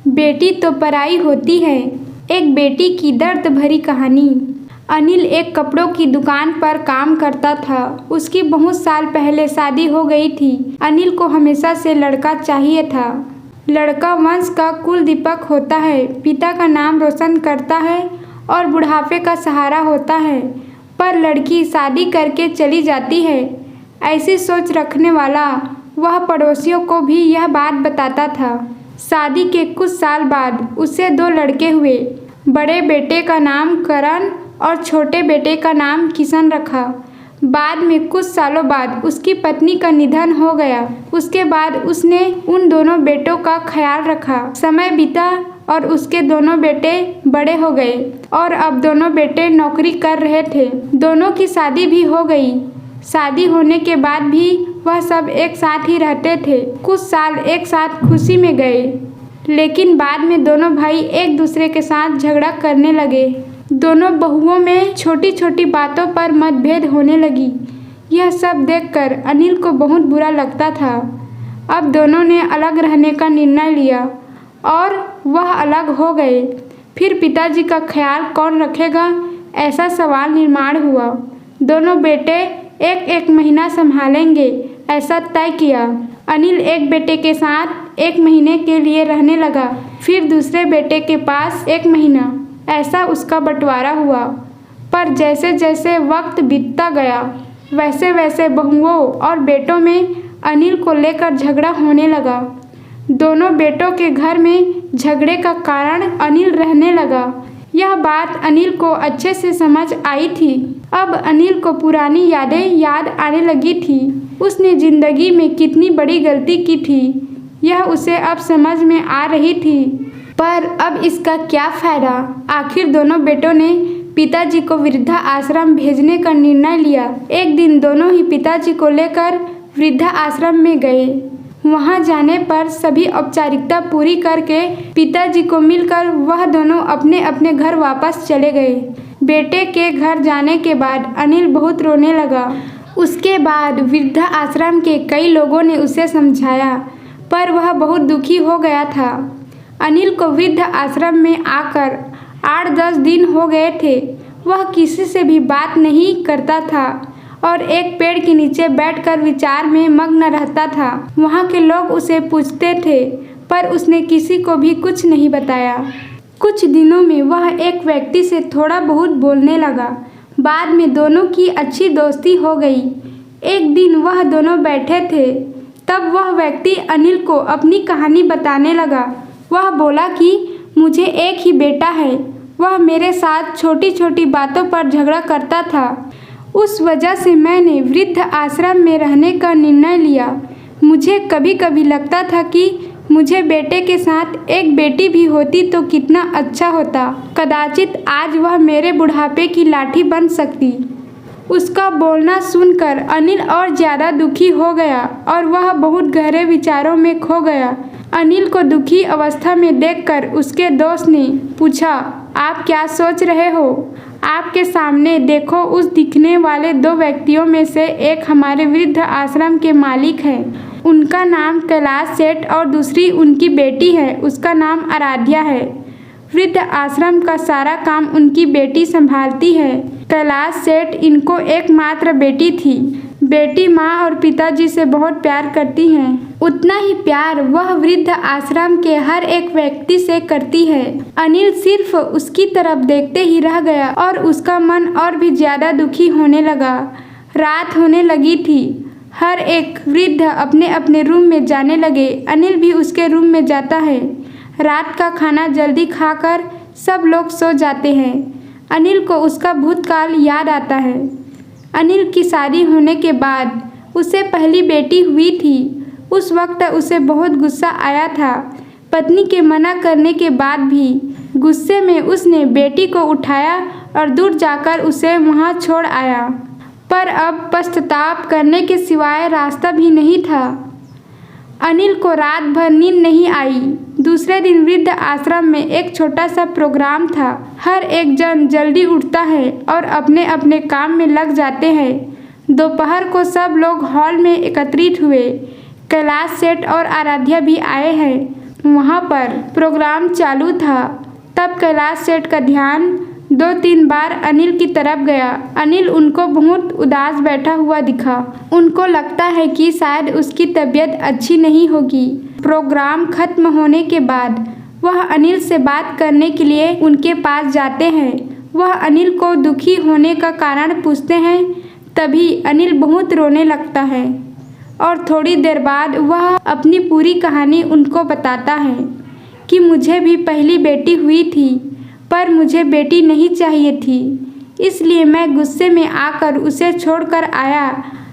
बेटी तो पराई होती है। एक बेटी की दर्द भरी कहानी। अनिल एक कपड़ों की दुकान पर काम करता था। उसकी बहुत साल पहले शादी हो गई थी। अनिल को हमेशा से लड़का चाहिए था। लड़का वंश का कुल दीपक होता है, पिता का नाम रोशन करता है और बुढ़ापे का सहारा होता है। पर लड़की शादी करके चली जाती है। ऐसी सोच रखने वाला वह पड़ोसियों को भी यह बात बताता था। शादी के कुछ साल बाद उसे 2 लड़के हुए। बड़े बेटे का नाम करण और छोटे बेटे का नाम किशन रखा। बाद में कुछ सालों बाद उसकी पत्नी का निधन हो गया। उसके बाद उसने उन दोनों बेटों का ख्याल रखा। समय बीता और उसके दोनों बेटे बड़े हो गए और अब दोनों बेटे नौकरी कर रहे थे। दोनों की शादी भी हो गई। शादी होने के बाद भी वह सब एक साथ ही रहते थे। कुछ साल एक साथ खुशी में गए, लेकिन बाद में दोनों भाई एक दूसरे के साथ झगड़ा करने लगे। दोनों बहुओं में छोटी छोटी बातों पर मतभेद होने लगी। यह सब देखकर अनिल को बहुत बुरा लगता था। अब दोनों ने अलग रहने का निर्णय लिया और वह अलग हो गए। फिर पिताजी का ख्याल कौन रखेगा, ऐसा सवाल निर्माण हुआ। दोनों बेटे एक एक महीना संभालेंगे, ऐसा तय किया। अनिल एक बेटे के साथ 1 महीने के लिए रहने लगा, फिर दूसरे बेटे के पास 1 महीना। ऐसा उसका बंटवारा हुआ। पर जैसे जैसे वक्त बीतता गया, वैसे वैसे बहुओं और बेटों में अनिल को लेकर झगड़ा होने लगा। दोनों बेटों के घर में झगड़े का कारण अनिल रहने लगा। यह बात अनिल को अच्छे से समझ आई थी। अब अनिल को पुरानी यादें याद आने लगी थी। उसने जिंदगी में कितनी बड़ी गलती की थी, यह उसे अब समझ में आ रही थी। पर अब इसका क्या फायदा। आखिर दोनों बेटों ने पिताजी को वृद्धा आश्रम भेजने का निर्णय लिया। एक दिन दोनों ही पिताजी को लेकर वृद्धा आश्रम में गए। वहां जाने पर सभी औपचारिकता पूरी करके पिताजी को मिलकर वह दोनों अपने अपने घर वापस चले गए। बेटे के घर जाने के बाद अनिल बहुत रोने लगा। उसके बाद वृद्धा आश्रम के कई लोगों ने उसे समझाया, पर वह बहुत दुखी हो गया था। अनिल को वृद्ध आश्रम में आकर 8-10 दिन हो गए थे। वह किसी से भी बात नहीं करता था और एक पेड़ के नीचे बैठकर विचार में मग्न रहता था। वहाँ के लोग उसे पूछते थे, पर उसने किसी को भी कुछ नहीं बताया। कुछ दिनों में वह एक व्यक्ति से थोड़ा बहुत बोलने लगा। बाद में दोनों की अच्छी दोस्ती हो गई। एक दिन वह दोनों बैठे थे, तब वह व्यक्ति अनिल को अपनी कहानी बताने लगा। वह बोला कि मुझे एक ही बेटा है। वह मेरे साथ छोटी छोटी बातों पर झगड़ा करता था। उस वजह से मैंने वृद्ध आश्रम में रहने का निर्णय लिया। मुझे कभी कभी लगता था कि मुझे बेटे के साथ एक बेटी भी होती तो कितना अच्छा होता। कदाचित आज वह मेरे बुढ़ापे की लाठी बन सकती। उसका बोलना सुनकर अनिल और ज़्यादा दुखी हो गया और वह बहुत गहरे विचारों में खो गया। अनिल को दुखी अवस्था में देखकर उसके दोस्त ने पूछा, आप क्या सोच रहे हो? आपके सामने देखो, उस दिखने वाले 2 व्यक्तियों में से एक हमारे वृद्ध आश्रम के मालिक हैं। उनका नाम कैलाश सेठ और दूसरी उनकी बेटी है, उसका नाम आराध्या है। वृद्ध आश्रम का सारा काम उनकी बेटी संभालती है। कैलाश सेठ इनको एकमात्र बेटी थी। बेटी माँ और पिताजी से बहुत प्यार करती हैं। उतना ही प्यार वह वृद्ध आश्रम के हर एक व्यक्ति से करती है। अनिल सिर्फ उसकी तरफ देखते ही रह गया और उसका मन और भी ज़्यादा दुखी होने लगा। रात होने लगी थी। हर एक वृद्ध अपने अपने रूम में जाने लगे। अनिल भी उसके रूम में जाता है। रात का खाना जल्दी खाकर सब लोग सो जाते हैं। अनिल को उसका भूतकाल याद आता है। अनिल की शादी होने के बाद उसे पहली बेटी हुई थी। उस वक्त उसे बहुत गुस्सा आया था। पत्नी के मना करने के बाद भी गुस्से में उसने बेटी को उठाया और दूर जाकर उसे वहां छोड़ आया। पर अब पश्चाताप करने के सिवाय रास्ता भी नहीं था। अनिल को रात भर नींद नहीं आई। दूसरे दिन वृद्ध आश्रम में एक छोटा सा प्रोग्राम था। हर एक जन जल्दी उठता है और अपने अपने काम में लग जाते हैं। दोपहर को सब लोग हॉल में एकत्रित हुए। कैलाश सेठ और आराध्या भी आए हैं। वहाँ पर प्रोग्राम चालू था। तब कैलाश सेठ का ध्यान 2-3 बार अनिल की तरफ गया। अनिल उनको बहुत उदास बैठा हुआ दिखा। उनको लगता है कि शायद उसकी तबीयत अच्छी नहीं होगी। प्रोग्राम खत्म होने के बाद वह अनिल से बात करने के लिए उनके पास जाते हैं। वह अनिल को दुखी होने का कारण पूछते हैं। तभी अनिल बहुत रोने लगता है और थोड़ी देर बाद वह अपनी पूरी कहानी उनको बताता है कि मुझे भी पहली बेटी हुई थी, पर मुझे बेटी नहीं चाहिए थी, इसलिए मैं गुस्से में आकर उसे छोड़कर आया।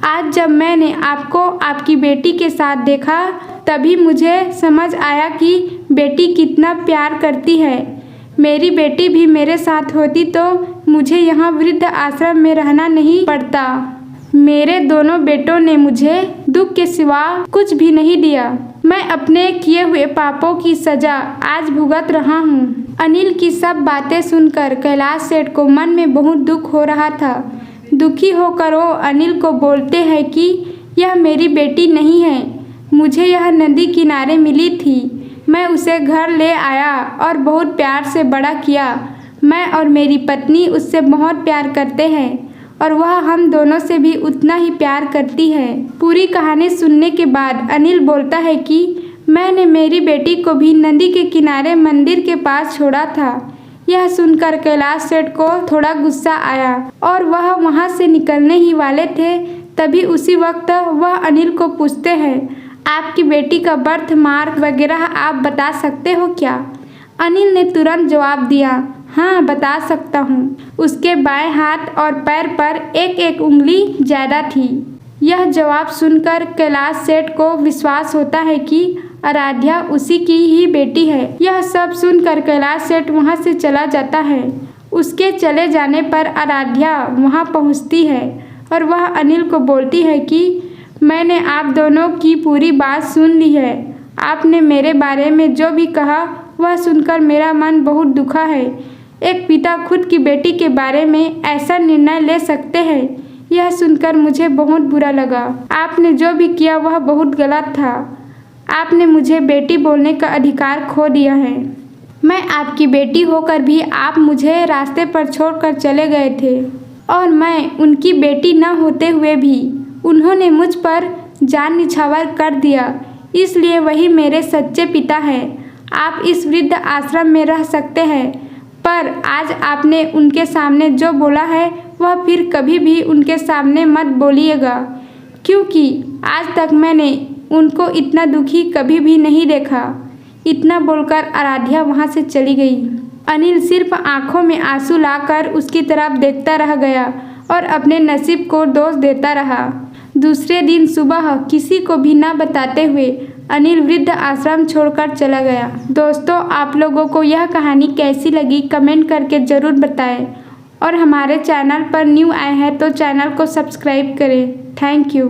आज जब मैंने आपको आपकी बेटी के साथ देखा तभी मुझे समझ आया कि बेटी कितना प्यार करती है। मेरी बेटी भी मेरे साथ होती तो मुझे यहाँ वृद्ध आश्रम में रहना नहीं पड़ता। मेरे दोनों बेटों ने मुझे दुख के सिवा कुछ भी नहीं दिया। मैं अपने किए हुए पापों की सजा आज भुगत रहा हूँ। अनिल की सब बातें सुनकर कैलाश सेठ को मन में बहुत दुख हो रहा था। दुखी होकर वो अनिल को बोलते हैं कि यह मेरी बेटी नहीं है, मुझे यह नदी किनारे मिली थी। मैं उसे घर ले आया और बहुत प्यार से बड़ा किया। मैं और मेरी पत्नी उससे बहुत प्यार करते हैं और वह हम दोनों से भी उतना ही प्यार करती है। पूरी कहानी सुनने के बाद अनिल बोलता है कि मैंने मेरी बेटी को भी नदी के किनारे मंदिर के पास छोड़ा था। यह सुनकर कैलाश सेठ को थोड़ा गुस्सा आया और वह वहां से निकलने ही वाले थे। तभी उसी वक्त वह अनिल को पूछते हैं, आपकी बेटी का बर्थ मार्क वगैरह आप बता सकते हो क्या? अनिल ने तुरंत जवाब दिया, हाँ बता सकता हूँ। उसके बाएं हाथ और पैर पर एक उंगली ज़्यादा थी। यह जवाब सुनकर कैलाश सेठ को विश्वास होता है कि आराध्या उसी की ही बेटी है। यह सब सुनकर कैलाश सेठ वहाँ से चला जाता है। उसके चले जाने पर आराध्या वहाँ पहुँचती है और वह अनिल को बोलती है कि मैंने आप दोनों की पूरी बात सुन ली है। आपने मेरे बारे में जो भी कहा वह सुनकर मेरा मन बहुत दुखा है। एक पिता खुद की बेटी के बारे में ऐसा निर्णय ले सकते हैं, यह सुनकर मुझे बहुत बुरा लगा। आपने जो भी किया वह बहुत गलत था। आपने मुझे बेटी बोलने का अधिकार खो दिया है। मैं आपकी बेटी होकर भी आप मुझे रास्ते पर छोड़कर चले गए थे और मैं उनकी बेटी न होते हुए भी उन्होंने मुझ पर जान निछावर कर दिया, इसलिए वही मेरे सच्चे पिता हैं। आप इस वृद्ध आश्रम में रह सकते हैं, पर आज आपने उनके सामने जो बोला है वह फिर कभी भी उनके सामने मत बोलिएगा, क्योंकि आज तक मैंने उनको इतना दुखी कभी भी नहीं देखा। इतना बोलकर आराध्या वहाँ से चली गई। अनिल सिर्फ आंखों में आंसू लाकर उसकी तरफ देखता रह गया और अपने नसीब को दोष देता रहा। दूसरे दिन सुबह किसी को भी न बताते हुए अनिल वृद्ध आश्रम छोड़कर चला गया। दोस्तों, आप लोगों को यह कहानी कैसी लगी कमेंट करके ज़रूर बताएं और हमारे चैनल पर न्यू आए हैं तो चैनल को सब्सक्राइब करें। Thank you.